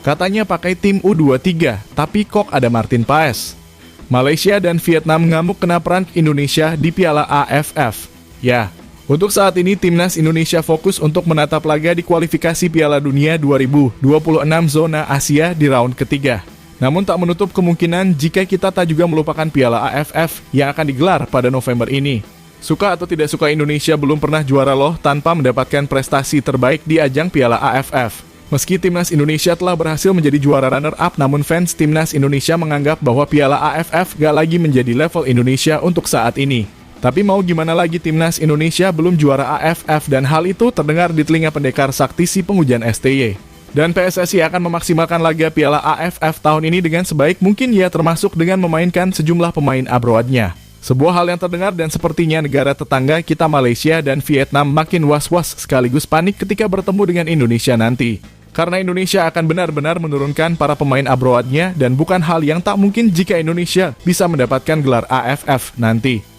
Katanya pakai tim U23, tapi kok ada Martin Paes. Malaysia dan Vietnam ngamuk kena peran Indonesia di Piala AFF. Ya, untuk saat ini timnas Indonesia fokus untuk menatap laga di kualifikasi Piala Dunia 2026 zona Asia di round ketiga. Namun tak menutup kemungkinan jika kita tak juga melupakan Piala AFF yang akan digelar pada November ini. Suka atau tidak suka, Indonesia belum pernah juara loh tanpa mendapatkan prestasi terbaik di ajang Piala AFF. Meski timnas Indonesia telah berhasil menjadi juara runner-up, namun fans timnas Indonesia menganggap bahwa Piala AFF gak lagi menjadi level Indonesia untuk saat ini. Tapi mau gimana lagi, timnas Indonesia belum juara AFF dan hal itu terdengar di telinga pendekar sakti si penghujan STY. Dan PSSI akan memaksimalkan laga Piala AFF tahun ini dengan sebaik mungkin, ya termasuk dengan memainkan sejumlah pemain abroadnya. Sebuah hal yang terdengar dan sepertinya negara tetangga kita Malaysia dan Vietnam makin was-was sekaligus panik ketika bertemu dengan Indonesia nanti. Karena Indonesia akan benar-benar menurunkan para pemain abroadnya dan bukan hal yang tak mungkin jika Indonesia bisa mendapatkan gelar AFF nanti.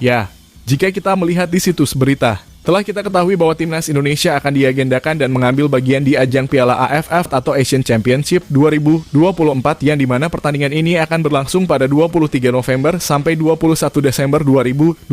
Ya, jika kita melihat di situs berita, telah kita ketahui bahwa timnas Indonesia akan diagendakan dan mengambil bagian di ajang Piala AFF atau Asian Championship 2024 yang dimana pertandingan ini akan berlangsung pada 23 November sampai 21 Desember 2024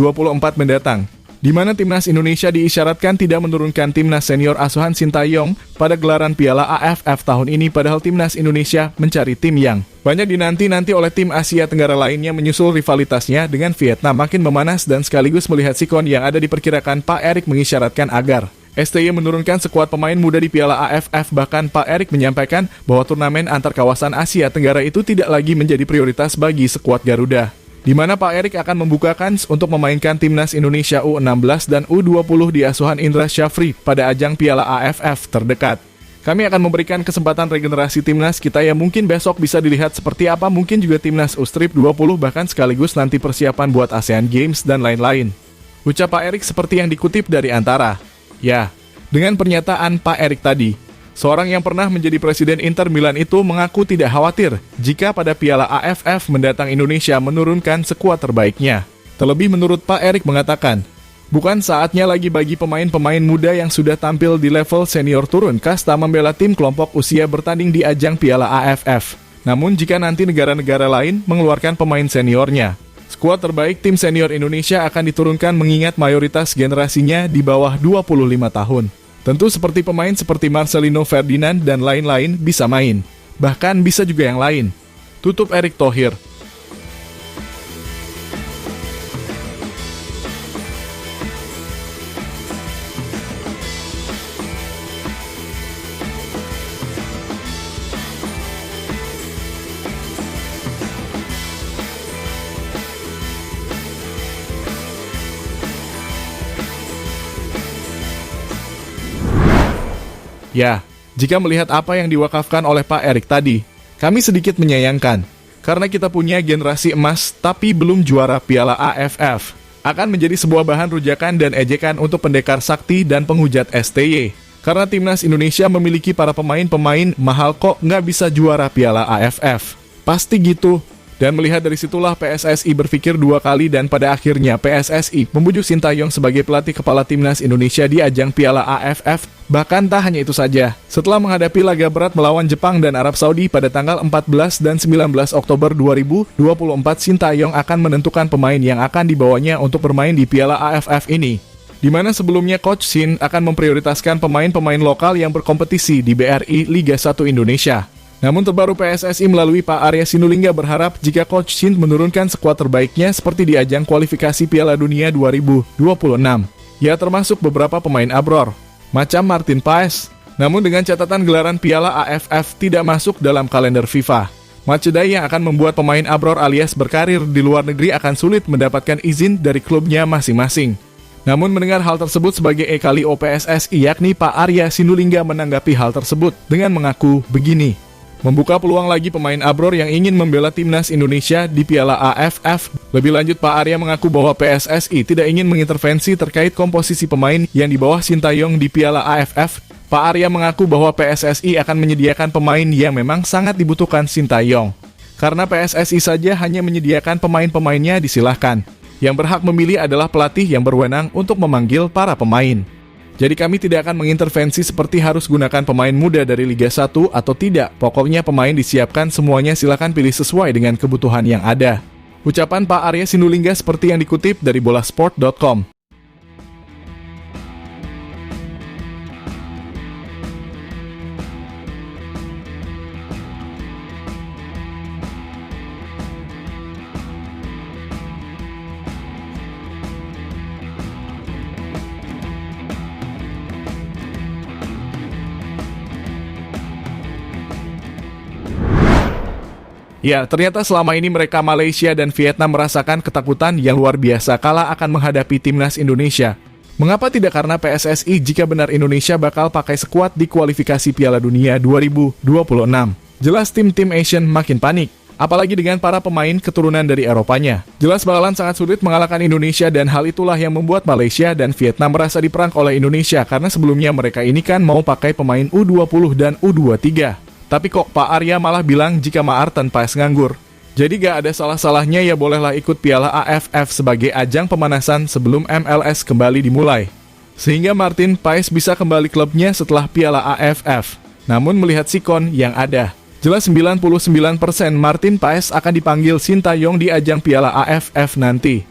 mendatang. Di mana timnas Indonesia diisyaratkan tidak menurunkan timnas senior asuhan Sintayong pada gelaran Piala AFF tahun ini, padahal timnas Indonesia mencari tim yang banyak dinanti-nanti oleh tim Asia Tenggara lainnya, menyusul rivalitasnya dengan Vietnam makin memanas dan sekaligus melihat sikon yang ada diperkirakan Pak Erik mengisyaratkan agar STY menurunkan skuad pemain muda di Piala AFF. Bahkan Pak Erik menyampaikan bahwa turnamen antar kawasan Asia Tenggara itu tidak lagi menjadi prioritas bagi skuad Garuda, di mana Pak Erik akan membukakan untuk memainkan timnas Indonesia U16 dan U20 di asuhan Indra Syafri pada ajang Piala AFF terdekat. Kami akan memberikan kesempatan regenerasi timnas kita yang mungkin besok bisa dilihat seperti apa, mungkin juga timnas U-Strip 20 bahkan sekaligus nanti persiapan buat ASEAN Games dan lain-lain. Ucap Pak Erik seperti yang dikutip dari Antara. Ya, dengan pernyataan Pak Erik tadi, seorang yang pernah menjadi presiden Inter Milan itu mengaku tidak khawatir jika pada Piala AFF mendatang Indonesia menurunkan skuad terbaiknya. Terlebih menurut Pak Erik mengatakan, bukan saatnya lagi bagi pemain-pemain muda yang sudah tampil di level senior turun kasta membela tim kelompok usia bertanding di ajang Piala AFF. Namun jika nanti negara-negara lain mengeluarkan pemain seniornya, skuad terbaik tim senior Indonesia akan diturunkan mengingat mayoritas generasinya di bawah 25 tahun. Tentu seperti pemain seperti Marcelino Ferdinand dan lain-lain bisa main. Bahkan bisa juga yang lain. Tutup Erick Thohir. Ya, jika melihat apa yang diwakafkan oleh Pak Erik tadi, kami sedikit menyayangkan. Karena kita punya generasi emas tapi belum juara Piala AFF. Akan menjadi sebuah bahan rujakan dan ejekan untuk pendekar sakti dan penghujat STY. Karena timnas Indonesia memiliki para pemain-pemain mahal kok nggak bisa juara Piala AFF. Pasti gitu. Dan melihat dari situlah PSSI berpikir dua kali dan pada akhirnya PSSI membujuk Sintayong sebagai pelatih kepala timnas Indonesia di ajang Piala AFF. Bahkan tak hanya itu saja, setelah menghadapi laga berat melawan Jepang dan Arab Saudi pada tanggal 14 dan 19 Oktober 2024, Sintayong akan menentukan pemain yang akan dibawanya untuk bermain di Piala AFF ini. Di mana sebelumnya Coach Shin akan memprioritaskan pemain-pemain lokal yang berkompetisi di BRI Liga 1 Indonesia. Namun terbaru PSSI melalui Pak Arya Sinulinga berharap jika Coach Shin menurunkan skuad terbaiknya seperti di ajang kualifikasi Piala Dunia 2026. Ya termasuk beberapa pemain abroad, macam Martin Paes. Namun dengan catatan gelaran Piala AFF tidak masuk dalam kalender FIFA. Matchday yang akan membuat pemain abroad alias berkarir di luar negeri akan sulit mendapatkan izin dari klubnya masing-masing. Namun mendengar hal tersebut sebagai kali PSSI yakni Pak Arya Sinulinga menanggapi hal tersebut dengan mengaku begini. Membuka peluang lagi pemain Abror yang ingin membela timnas Indonesia di Piala AFF. Lebih lanjut, Pak Arya mengaku bahwa PSSI tidak ingin mengintervensi terkait komposisi pemain yang di bawah Sintayong di Piala AFF. Pak Arya mengaku bahwa PSSI akan menyediakan pemain yang memang sangat dibutuhkan Sintayong. Karena PSSI saja hanya menyediakan pemain-pemainnya disilahkan. Yang berhak memilih adalah pelatih yang berwenang untuk memanggil para pemain. Jadi kami tidak akan mengintervensi seperti harus gunakan pemain muda dari Liga 1 atau tidak. Pokoknya pemain disiapkan semuanya, silakan pilih sesuai dengan kebutuhan yang ada. Ucapan Pak Arya Sinulinga seperti yang dikutip dari bolasport.com. Ya, ternyata selama ini mereka Malaysia dan Vietnam merasakan ketakutan yang luar biasa kala akan menghadapi timnas Indonesia. Mengapa tidak? Karena PSSI jika benar Indonesia bakal pakai skuad di kualifikasi Piala Dunia 2026. Jelas tim-tim Asian makin panik, apalagi dengan para pemain keturunan dari Eropanya. Jelas bakalan sangat sulit mengalahkan Indonesia dan hal itulah yang membuat Malaysia dan Vietnam merasa diperang oleh Indonesia karena sebelumnya mereka ini kan mau pakai pemain U20 dan U23. Tapi kok Pak Arya malah bilang jika Maar tanpa nganggur. Jadi gak ada salah-salahnya ya bolehlah ikut Piala AFF sebagai ajang pemanasan sebelum MLS kembali dimulai. Sehingga Martin Paes bisa kembali klubnya setelah Piala AFF. Namun melihat sikon yang ada, jelas 99% Martin Paes akan dipanggil Sintayong di ajang Piala AFF nanti.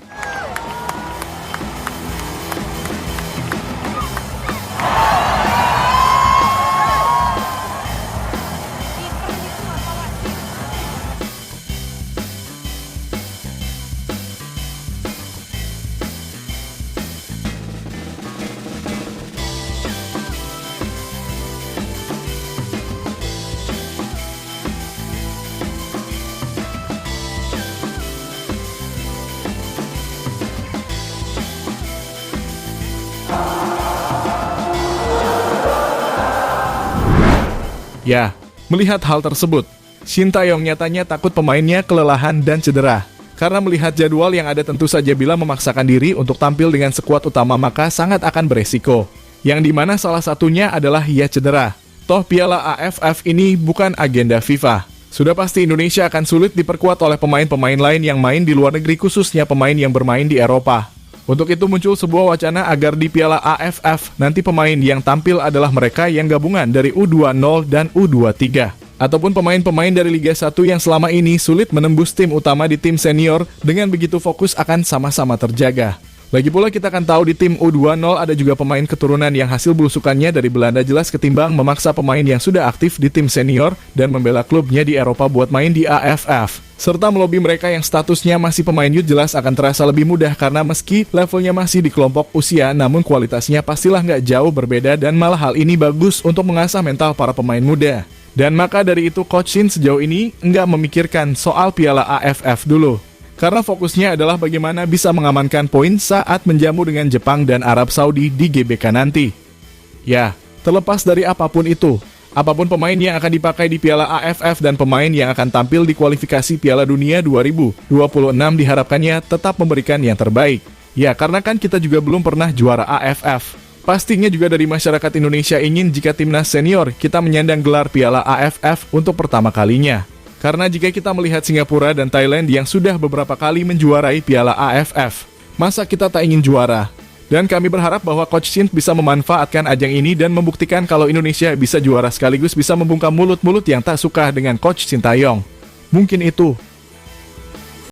Ya, melihat hal tersebut, Sintayong nyatanya takut pemainnya kelelahan dan cedera. Karena melihat jadwal yang ada tentu saja bila memaksakan diri untuk tampil dengan skuad utama maka sangat akan beresiko. Yang dimana salah satunya adalah ia cedera. Toh Piala AFF ini bukan agenda FIFA. Sudah pasti Indonesia akan sulit diperkuat oleh pemain-pemain lain yang main di luar negeri khususnya pemain yang bermain di Eropa. Untuk itu muncul sebuah wacana agar di Piala AFF nanti pemain yang tampil adalah mereka yang gabungan dari U20 dan U23. Ataupun pemain-pemain dari Liga 1 yang selama ini sulit menembus tim utama di tim senior, dengan begitu fokus akan sama-sama terjaga. Lagi pula kita akan tahu di tim U20 ada juga pemain keturunan yang hasil belusukannya dari Belanda, jelas ketimbang memaksa pemain yang sudah aktif di tim senior dan membela klubnya di Eropa buat main di AFF. Serta melobi mereka yang statusnya masih pemain youth, jelas akan terasa lebih mudah karena meski levelnya masih di kelompok usia, namun kualitasnya pastilah nggak jauh berbeda dan malah hal ini bagus untuk mengasah mental para pemain muda. Dan maka dari itu Coach Shin sejauh ini nggak memikirkan soal Piala AFF dulu. Karena fokusnya adalah bagaimana bisa mengamankan poin saat menjamu dengan Jepang dan Arab Saudi di GBK nanti. Ya, terlepas dari apapun itu, apapun pemain yang akan dipakai di Piala AFF dan pemain yang akan tampil di kualifikasi Piala Dunia 2026 diharapkannya tetap memberikan yang terbaik. Ya, karena kan kita juga belum pernah juara AFF. Pastinya juga dari masyarakat Indonesia ingin jika timnas senior kita menyandang gelar Piala AFF untuk pertama kalinya. Karena jika kita melihat Singapura dan Thailand yang sudah beberapa kali menjuarai Piala AFF, masa kita tak ingin juara? Dan kami berharap bahwa Coach Shin bisa memanfaatkan ajang ini dan membuktikan kalau Indonesia bisa juara sekaligus bisa membungkam mulut-mulut yang tak suka dengan Coach Sintayong. Mungkin itu